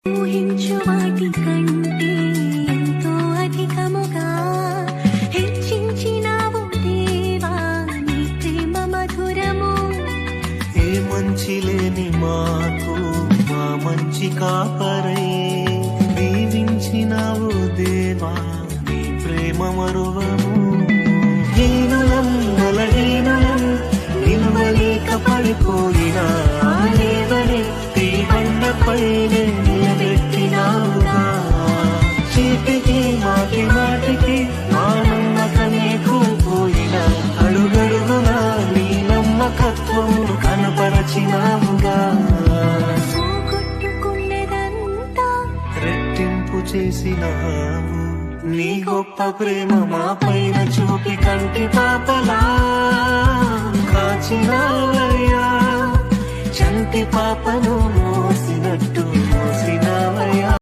ఊహించు వాటి కంటే ఎంతో అధికముగా హెచ్చించినావు దేవా నీ ప్రేమ మధురము. ఏ మంచి లేని మాకు మా మంచి కాపరై దీవించినావు దేవా నీ ప్రేమ మరువము. హీనులం బలహీనులం నిలువలేక పడిపోయినా లేవనెత్తి బండపైనే నిలబెట్టినావుగా. చీటికి మాటి మాటికి మా నమ్మకమే కోల్పోయినా అడుగడుగునా నీ నమ్మకత్వము కనపరచినావుగా. పోగొట్టుకున్నదంతా రెట్టింపు చేసినావు నీ గొప్ప ప్రేమ మా పైన చూపి కంటి పాపలా కాచినావయ్యా. చంటి పాపను